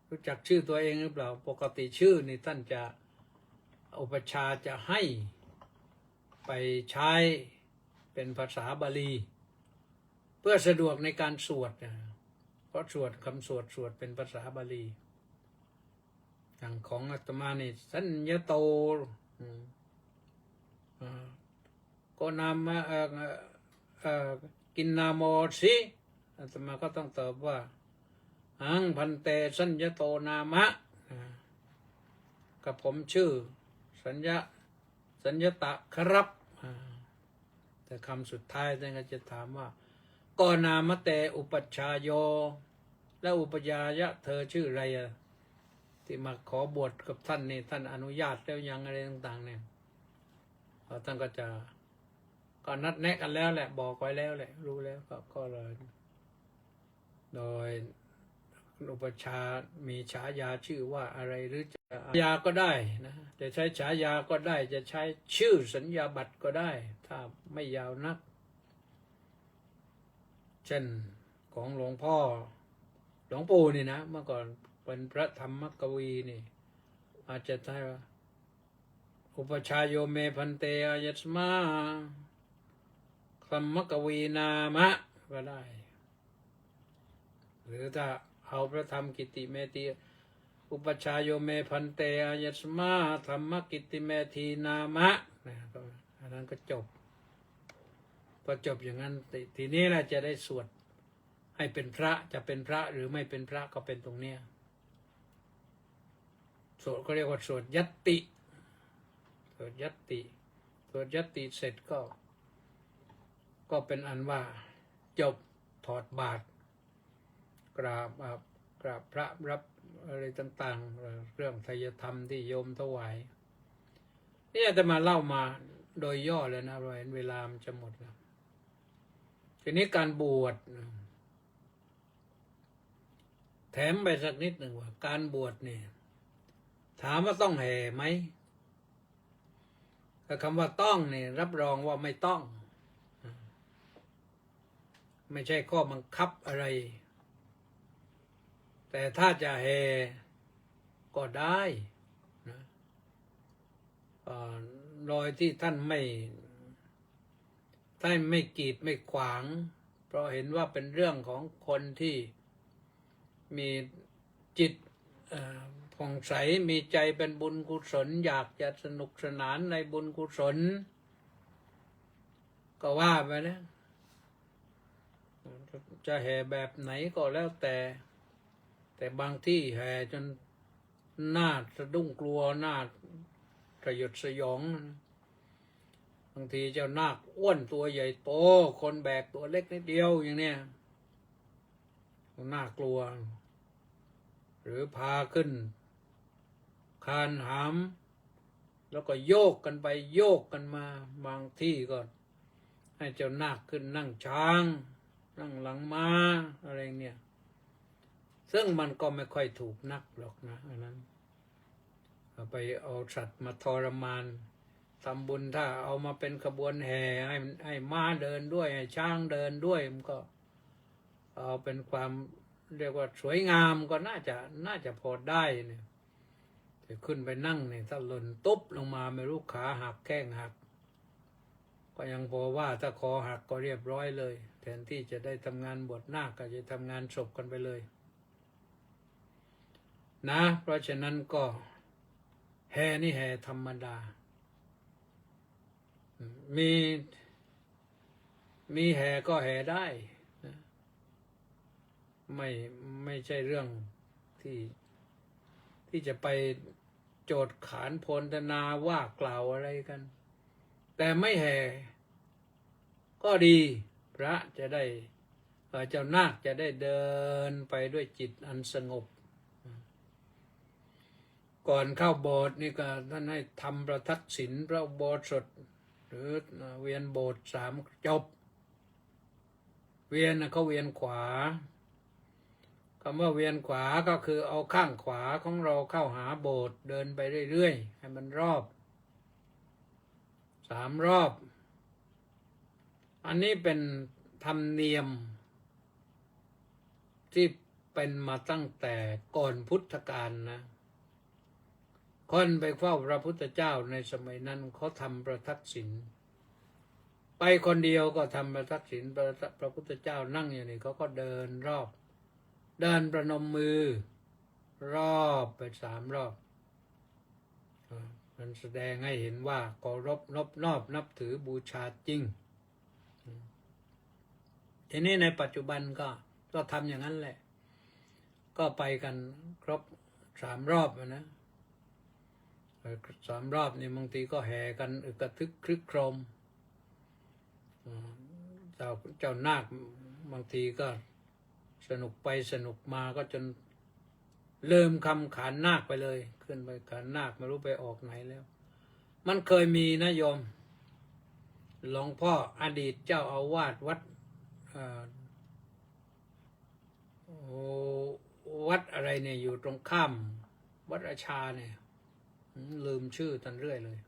S3: รู้จักชื่อตัวเองหรือเปล่าปกติชื่อนี่ท่านจะอุปชาจะให้ไปใช้เป็นภาษาบาลีเพื่อสะดวกในการสวดเพราะคำสวดเป็นภาษาบาลีอย่างของอาตมานี่สัญญโตก็นามกินนาโมสิอาตมาก็ต้องตอบว่าหังพันเตสัญญโตนามะกับผมชื่อสัญญตะครับแต่คำสุดท้ายท่านก็จะถามว่าก็นามะเตอุปัชฌายโยและอุปยายะเธอชื่ออะไรที่มาขอบวชกับท่านนี่ท่านอนุญาตแล้วยังอะไรต่างๆเนี่ยท่านก็จะก็นัดแนะกันแล้วแหละบอกไว้แล้วแหละรู้แล้วก็เลยโดยอุปชามีฉายาชื่อว่าอะไรหรือจะฉายาก็ได้นะจะใช้ฉายาก็ได้จะใช้ชื่อสัญญาบัตรก็ได้ถ้าไม่ยาวนักเช่นของหลวงพ่อหลวงปู่นี่นะเมื่อก่อนเป็นพระธรรมกวีนี่อาจจะใช้ว่าอุปชาโยเมพันเตอายัสมาธรรมกวีนามะก็ได้หรือถ้าเอาพระธรรมกิติเมธีอุปชาโยเมพันเตอายัสมาธรรมกิติเมธีนามะอันนั้นก็จบพอจบอย่างนั้นทีนี้เราจะได้สวดให้เป็นพระจะเป็นพระหรือไม่เป็นพระก็เป็นตรงเนี้ยสวดก็เรียกว่าสวดยัตติสวดยัตติเสร็จก็เป็นอันว่าจบถอดบาตรกราบพระรับอะไรต่างๆเรื่องไตรธรรมที่โยมถวายนี่จะมาเล่ามาโดยย่อเลยนะเวลามันจะหมดแล้วทีนี้การบวชแถมไปสักนิดหนึ่งว่าการบวชเนี่ยถามว่าต้องแห่ไหมแต่คำว่าต้องเนี่ยรับรองว่าไม่ต้องไม่ใช่ข้อบังคับอะไรแต่ถ้าจะแห่ก็ได้นะโดยที่ท่านไม่กีดไม่ขวางเพราะเห็นว่าเป็นเรื่องของคนที่มีจิตผ่องใสมีใจเป็นบุญกุศลอยากจะสนุกสนานในบุญกุศลก็ว่าไปนะจะแห่แบบไหนก็แล้วแต่บางที่แห่จนหน้าสะดุ้งกลัวหน้าสยดสยองบางทีเจ้านาคอ้วนตัวใหญ่โตคนแบกตัวเล็กนิดเดียวอย่างเนี้ยน่ากลัวหรือพาขึ้นคานหามแล้วก็โยกกันไปโยกกันมาบางที่ก็ให้เจ้านาคขึ้นนั่งช้างนั่งหลังม้าอะไรเนี่ยซึ่งมันก็ไม่ค่อยถูกนักหรอกนะอันนั้นไปเอาสัตว์มาทรมานทำบุญถ้าเอามาเป็นขบวนแห่ให้ม้าเดินด้วยให้ช้างเดินด้วยมันก็เอาเป็นความเรียกว่าสวยงามก็น่าจะพอได้เนี่ย ที จะขึ้นไปนั่งเนี่ยถ้าหล่นตุ๊บลงมาไม่รู้ขาหักแข้งหักก็ยังพอว่าถ้าคอหักก็เรียบร้อยเลยแทนที่จะได้ทำงานบวชนาคก็จะทำงานศพกันไปเลยนะเพราะฉะนั้นก็แห่นี่แห่ธรรมดามีแห่ก็แห่ได้นะไม่ใช่เรื่องที่จะไปโจทย์ขานพรรณนาว่ากล่าวอะไรกันแต่ไม่แห่ก็ดีพระจะได้เจ้านาคจะได้เดินไปด้วยจิตอันสงบก่อนเข้าโบสถ์นี่ก็ท่านให้ทำประทักษิณพระอุโบสถหรือเวียนโบสถ์3 จบเวียนเขาเวียนขวาคำว่าเวียนขวาก็คือเอาข้างขวาของเราเข้าหาโบสถ์เดินไปเรื่อยๆให้มันรอบ3 รอบอันนี้เป็นธรรมเนียมที่เป็นมาตั้งแต่ก่อนพุทธกาลนะคนไปเฝ้าพระพุทธเจ้าในสมัยนั้นเขาทำประทักษิณไปคนเดียวก็ทำประทักษิณพระพุทธเจ้านั่งอย่างนี้เขาก็เดินรอบเดินประนมมือรอบไป3 รอบมันแสดงให้เห็นว่าเคารพนอบนับถือบูชาจริงทีนี้ในปัจจุบันก็ทำอย่างนั้นแหละก็ไปกันครบ3 รอบนะ3 รอบนี่บางทีก็แห่กันอึกกระทึกครึกโครมเจ้านาคบางทีก็สนุกไปสนุกมาก็จนลืมคำขานนาคไปเลยขึ้นไปขานนาคไม่รู้ไปออกไหนแล้วมันเคยมีนะโยมหลวงพ่ออดีตเจ้าอาวาสวัดวัดอะไรเนี่ยอยู่ตรงข้ามวัดราชาเนี่ยลืมชื่อท่านเรื่อยเลย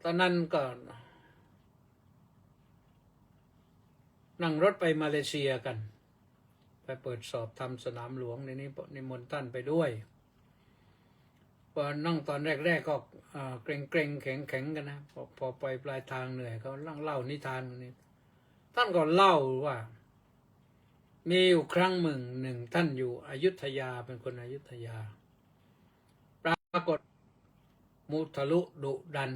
S3: ตอนนั้นก็นั่งรถไปมาเลเซียกันไปเปิดสอบทำสนามหลวงในนี้นิมนต์ท่านไปด้วยพอนั่งตอนแรกๆก็เกรงแข็งกันนะพอไปปลายทางเหนื่อยเขาเล่านิทานนี้ท่านก็เล่าว่ามีอยู่ครั้งหนึ่งท่านอยู่อยุธยาเป็นคนอยุธยาปรากฏมุทะลุดุดัน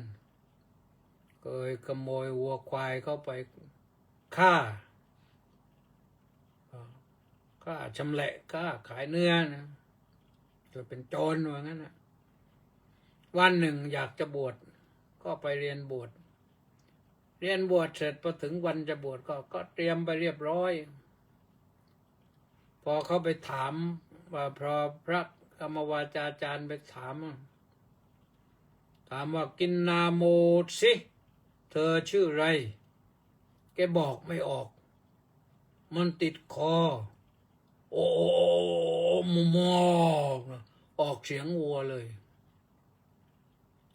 S3: เคยขโมยวัวควายเข้าไปฆ่าชำแหละฆ่าขายเนื้อนะจะเป็นโจรว่างั้นนะวันหนึ่งอยากจะบวชก็ไปเรียนบวชเสร็จพอถึงวันจะบวชก็เตรียมไปเรียบร้อยพอเขาไปถามว่าพอพระกรรมวาจาจารย์ไปถามว่ากินนาโมสิเธอชื่อไรแกบอกไม่ออกมันติดคอโอ้มออกเสียงวัวเลย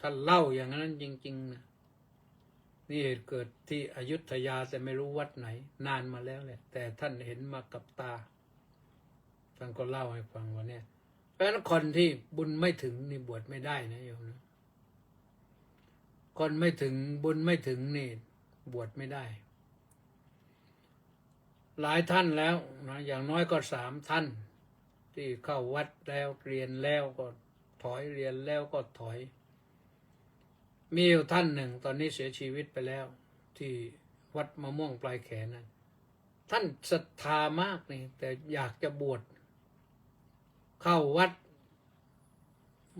S3: ท่านเล่าอย่างนั้นจริงๆนะนี่เหตุเกิดที่อยุธยาแต่ไม่รู้วัดไหนนานมาแล้วแหละแต่ท่านเห็นมากับตาท่านก็เล่าให้ฟังว่าเนี่ยเพราะฉะนั้นคนที่บุญไม่ถึงนี่บวชไม่ได้นะโยมนะคนไม่ถึงบุญไม่ถึงนี่บวชไม่ได้หลายท่านแล้วนะอย่างน้อยก็3 ท่านที่เข้าวัดแล้วเรียนแล้วก็ถอยเรียนแล้วก็ถอยมีอยู่ท่านหนึ่งตอนนี้เสียชีวิตไปแล้วที่วัดมะม่วงปลายแขนนั้นท่านศรัทธามากนี่แต่อยากจะบวชเข้าวัด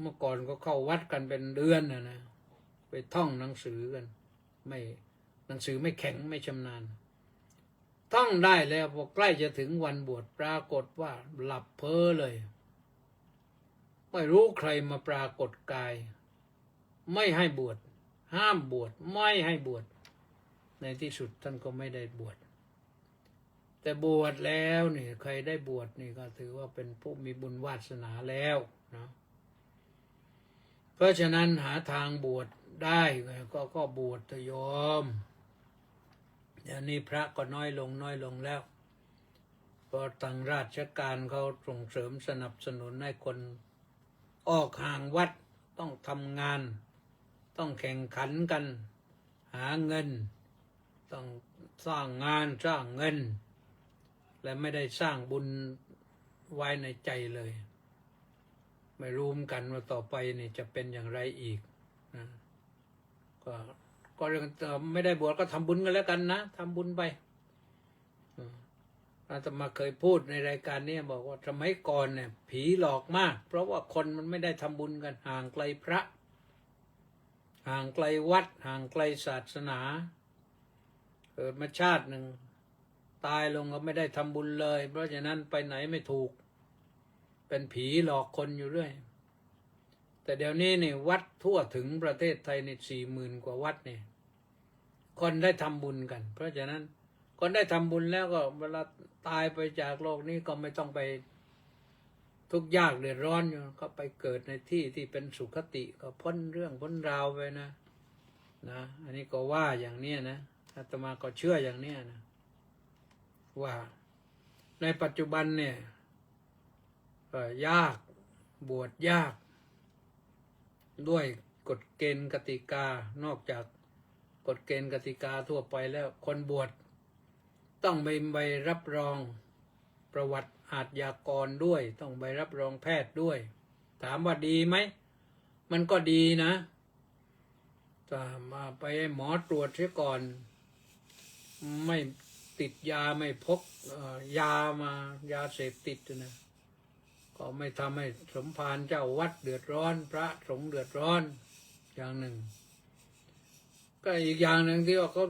S3: เมื่อก่อนก็เข้าวัดกันเป็นเดือนนะไปท่องหนังสือกันไม่หนังสือไม่แข็งไม่ชำนาญท่องได้แล้วพอใกล้จะถึงวันบวชปรากฏว่าหลับเพ้อเลยไม่รู้ใครมาปรากฏกายไม่ให้บวชห้ามบวชไม่ให้บวชในที่สุดท่านก็ไม่ได้บวชแต่บวชแล้วนี่ใครได้บวชนี่ก็ถือว่าเป็นผู้มีบุญวาสนาแล้วนะเพราะฉะนั้นหาทางบวชได้ก็บวชเถอะโยมเดี๋ยวนี้พระก็น้อยลงแล้ว เพราะทางราชการเขาส่งเสริมสนับสนุนให้คนออกห่างวัดต้องทำงาน ต้องแข่งขันกัน หาเงิน ต้องสร้างงานสร้างเงิน และไม่ได้สร้างบุญไว้ในใจเลย ไม่รู้กันว่าต่อไปนี่จะเป็นอย่างไรอีกนะก็เรื่องไม่ได้บวชก็ทำบุญกันแล้วกันนะทำบุญไปอาตมาเคยพูดในรายการนี้บอกว่าสมัยก่อนเนี่ยผีหลอกมาก เพราะว่าคนมันไม่ได้ทำบุญกันห่างไกลพระ ห่างไกลวัดห่างไกลศาสนาเกิดมาชาติหนึ่งตายลงก็ไม่ได้ทำบุญเลย เพราะฉะนั้นไปไหนไม่ถูกเป็นผีหลอกคนอยู่เรื่อยแต่เดี๋ยวนี้นี่วัดทั่วถึงประเทศไทยนี่40,000 กว่าวัดเนี่ยคนได้ทำบุญกัน เพราะฉะนั้นคนได้ทำบุญแล้วก็เวลาตายไปจากโลกนี้ก็ไม่ต้องไปทุกข์ยากเดือดร้อนอยู่ก็ไปเกิดในที่ที่เป็นสุขติก็พ้นเรื่องพ้นราวไปนะอันนี้ก็ว่าอย่างเนี้ยนะอาตมาก็เชื่ออย่างเนี้ยนะว่าในปัจจุบันเนี่ยยากบวชยากด้วยกฎเกณฑ์กติกานอกจากกฎเกณฑ์กติกาทั่วไปแล้วคนบวชต้องมีใบรับรองประวัติอาชญากรด้วยต้องใบรับรองแพทย์ด้วยถามว่าดีไหมมันก็ดีนะแต่มาไปให้หมอตรวจเสียก่อนไม่ติดยาไม่พกยายาเสพติดนะก็ไม่ทำให้สมภารเจ้าวัดเดือดร้อนพระสงฆ์เดือดร้อนอย่างหนึ่งก็อีกอย่างหนึ่งที่ว่าเขา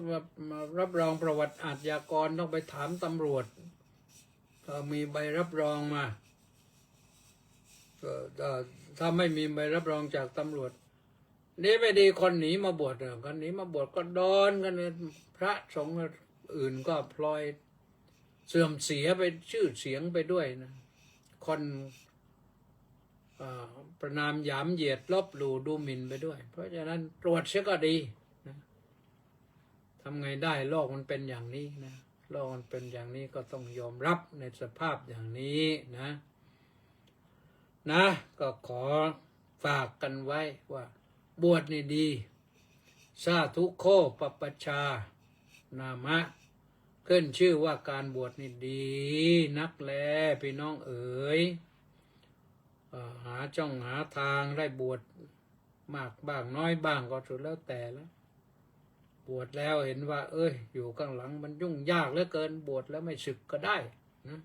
S3: มารับรองประวัติอาชญากรต้องไปถามตำรวจถ้ามีใบรับรองมาถ้าไม่มีใบรับรองจากตำรวจนี่ไม่ดีคนหนีมาบวชคนหนีมาบวชก็โดนกันพระสงฆ์อื่นก็พลอยเสื่อมเสียไปชื่อเสียงไปด้วยนะคนประนามหยามเหยียดลบหลู่ดูหมิ่นไปด้วยเพราะฉะนั้นตรวจเสียก็ดีนะทำไงได้โลกมันเป็นอย่างนี้นะโลกมันเป็นอย่างนี้ก็ต้องยอมรับในสภาพอย่างนี้นะก็ขอฝากกันไว้ว่าบวชนี่ดีสาธุโคปปชานามะขึ้นชื่อว่าการบวชนี่ดีนักแลพี่น้องเอ๋ยหาทางได้บวชมากบ้างน้อยบ้างก็สุดแล้วแต่แล้วบวชแล้วเห็นว่าอยู่ข้างหลังมันยุ่งยากเหลือเกินบวชแล้วไม่สึกก็ได้นะ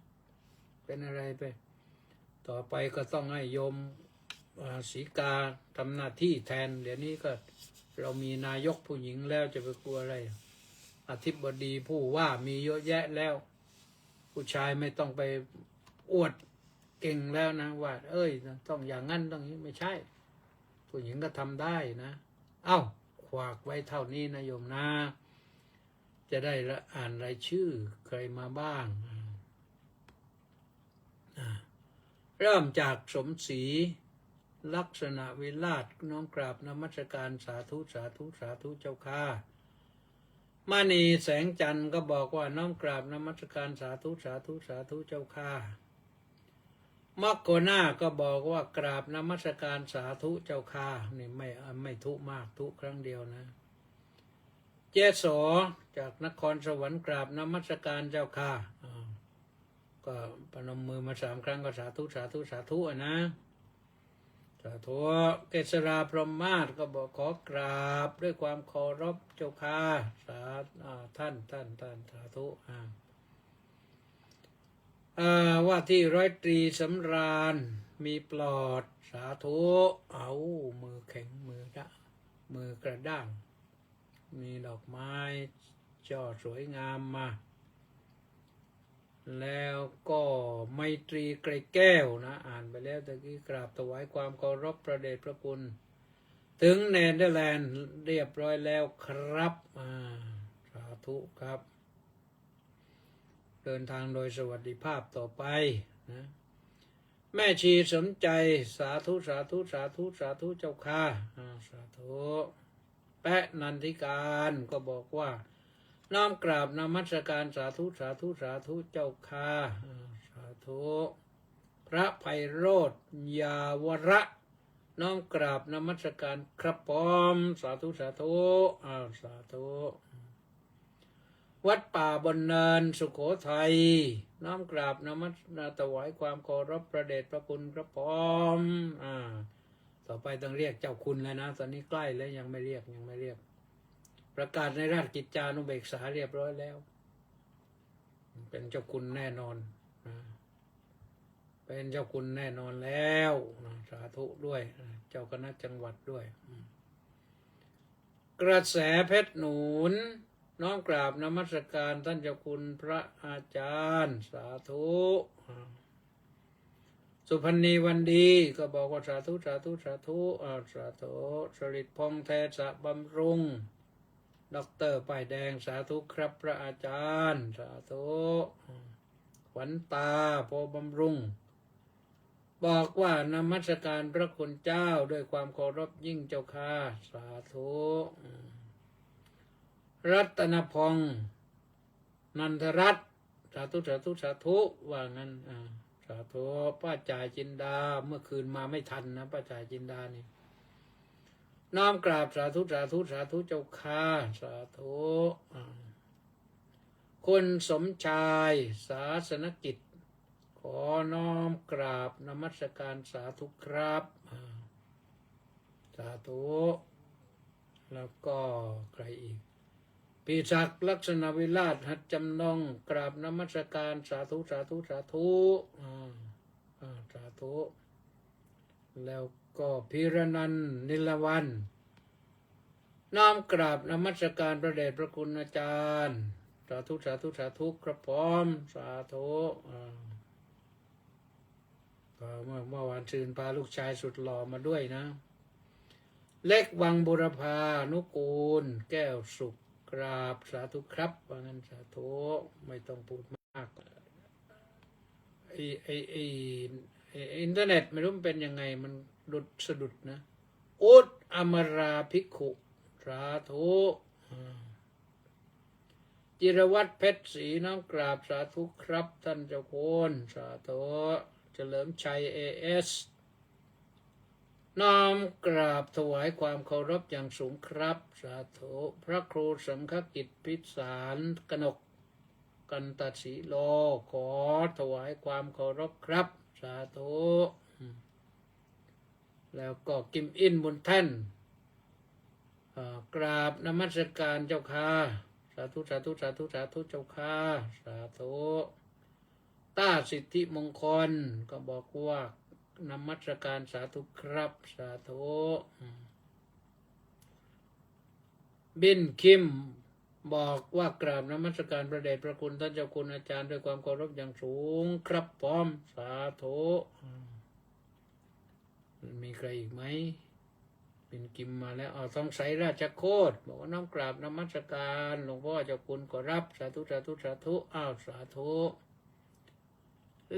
S3: เป็นอะไรไปต่อไปก็ต้องให้โยมศรีกาทำหน้าที่แทนเดี๋ยวนี้ก็เรามีนายกผู้หญิงแล้วจะไปกลัวอะไรอธิบดีผู้ว่ามีเยอะแยะแล้วผู้ชายไม่ต้องไปอวดเก่งแล้วนะว่าต้องอย่างนั้นต้องนี้ไม่ใช่ผู้หญิงก็ทำได้นะขวากไว้เท่านี้นะโยมนะจะได้อ่านรายชื่อใครมาบ้างเริ่มจากสมศรีลักษณะวิราชน้อมกราบนมัสการสาธุสาธุสาธุเจ้าค่ะมณีแสงจันทร์ก็บอกว่าน้อมกราบนมัสการสาธุสาธุสาธุเจ้าค่ะมักโกนาก็บอกว่ากราบนมัสการสาธุเจ้าค่ะนี่ไม่ทุมากทุครั้งเดียวนะเจโสจากนครสวรรค์กราบนมัสการเจ้าค่ะก็ปนมมือมา3 ครั้งก็สาธุสาธุสาธุนะสาธุเกษราพรหมมาศก็บอกขอกราบด้วยความเคารพเจ้าค่ะท่านสาธุว่าที่ร้อยตรีสำราญมีปลอดสาธุมือแข็งมือกระด้างมีดอกไม้ช่อสวยงามมาแล้วก็ไมตรีไกรแก้วนะอ่านไปแล้วตะกี้กราบถวายความเคารพพระเดชพระคุณถึงเนเธอร์แลนด์เรียบร้อยแล้วครับสาธุครับเดินทางโดยสวัสดิภาพต่อไปนะแม่ชีสนใจสาธุสาธุสาธุสาธุเจ้าค่ะสาธุแปะนันทิการก็บอกว่าน้อมกราบนมัสการสาธุสาธุสาธุเจ้าค่ะ ธุพระไพโรธยาวระ น้อมกราบนมัสการครับพร้อมสาธุสาธุสาธุวัดป่าบนเนินสุโขทัยน้อมกราบนมัสการถวายความเคารพพระเดชพระคุณครับพร้อมต่อไปต้องเรียกเจ้าคุณแล้วนะตอนนี้ใกล้แล้วยังไม่เรียกประกาศในราชกิจจานุเบกษาเรียบร้อยแล้วเป็นเจ้าคุณแน่นอนเป็นเจ้าคุณแน่นอนแล้วสาธุด้วยเจ้าคณะจังหวัดด้วยกระแสเพชรหนุนน้อมกราบนมัสการท่านเจ้าคุณพระอาจารย์สาธุสุพรรณีวันดีก็บอกว่าสาธุสาธุสาธุสาธุสริตพงษ์แทสะบำรุงด็อกเตอร์ป้ายแดงสาธุครับพระอาจารย์สาธุขวัญตาโพบำรุงบอกว่านมัสการพระคุณเจ้าด้วยความเคารพยิ่งเจ้าค่ะสาธุรัตนพงษ์นันทรัตน์สาธุสาธุสาธุว่างั้นสาธุป้าจ่ายจินดาเมื่อคืนมาไม่ทันนะป้าจ่ายจินดานี่น้อมกราบสาธุสาธุสาธุเจ้าค่ะสาธุคุณสมชายศาสนกิจขอน้อมกราบนมัสการสาธุครับสาธุแล้วก็ใครอีกปีศักดิ์ลักษณะวิราชหัดจำนงกราบนมัสการสาธุสาธุสาธุสาธุแล้วก็พิรนันท์นิลวันน้อมกราบนมัสการพระเดชพระคุณอาจารย์สาธุสาธุสาธุครับพร้อมสาธุเมื่อวานซืนพาลูกชายสุดหล่อมาด้วยนะเล็กวังบุรพานุกูลแก้วสุขกราบสาธุครับว่างั้นสาธุไม่ต้องพูดมากอินเทอร์เน็ตไม่รู้มันเป็นยังไงมันดุดสะดุดนะอุดอมราภิกขุสาธุจิรวัตรเพชรศรีน้อมกราบสาธุครับท่านเจ้าคุณสาธุเฉลิมชัยASน้อมกราบถวายความเคารพอย่างสูงครับสาธุพระครูสังฆกิจพิสารกนกกันตศรีโลขอถวายความเคารพครับสาธุแล้วก็กิมอินบุญแท่นกราบนมัสการเจ้าค่ะสาธุสาธุสาธุสาธุเจ้าค่ะสาธุต้าสิทธิมงคลก็บอกว่านมัสการสาธุครับสาธุบินคิมบอกว่ากราบนมัสการพระเดชพระคุณท่านเจ้าคุณอาจารย์ด้วยความเคารพอย่างสูงครับพร้อมสาธุมีใครอีกไหมบินคิมมาแล้วทองใสราชโคตรบอกว่าน้อมกราบนมัสการหลวงพ่อเจ้าคุณก็รับสาธุสาธุสาธุสาธุ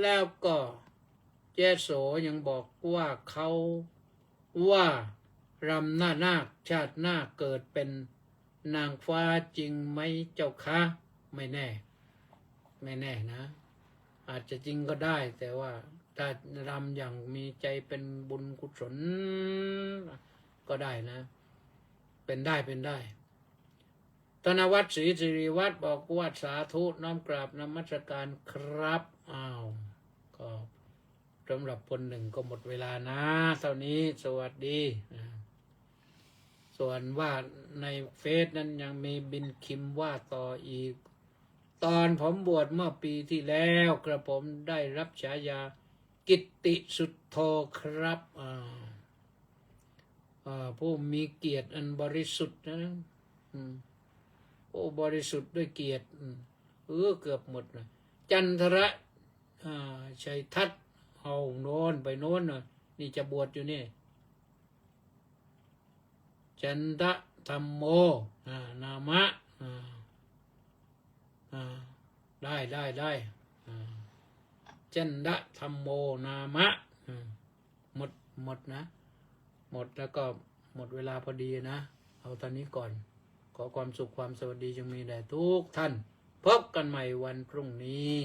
S3: แล้วก็เจโสยังบอกว่าเขาว่ารำหน้านาคชาติหน้าเกิดเป็นนางฟ้าจริงไหมเจ้าคะไม่แน่นะอาจจะจริงก็ได้แต่ว่าถ้ารำอย่างมีใจเป็นบุญกุศลก็ได้นะเป็นได้ธนวัฒน์ศรีสิริวัฒน์บอกว่าสาธุน้อมกราบนมัสการครับก็สำหรับคนหนึ่งก็หมดเวลานะเท่านี้สวัสดีส่วนว่าในเฟซนั้นยังมีบินคิมว่าต่ออีกตอนผมบวชเมื่อปีที่แล้วกระผมได้รับฉายากิตติสุทโธครับผู้มีเกียรติอันบริสุทธิ์นะโอ้บริสุทธิ์ด้วยเกียรติเกือบหมดนะจันทระชัยทัศน์เอาโน้นไปโน้นน่ะนี่จะบวชอยู่นี่จันทะธรรมโมนามะได้จันทะธรรมโมนามะหมดนะหมดแล้วก็หมดเวลาพอดีนะเอาตอนนี้ก่อนขอความสุขความสวัสดีจงมีแด่ทุกท่านพบกันใหม่วันพรุ่งนี้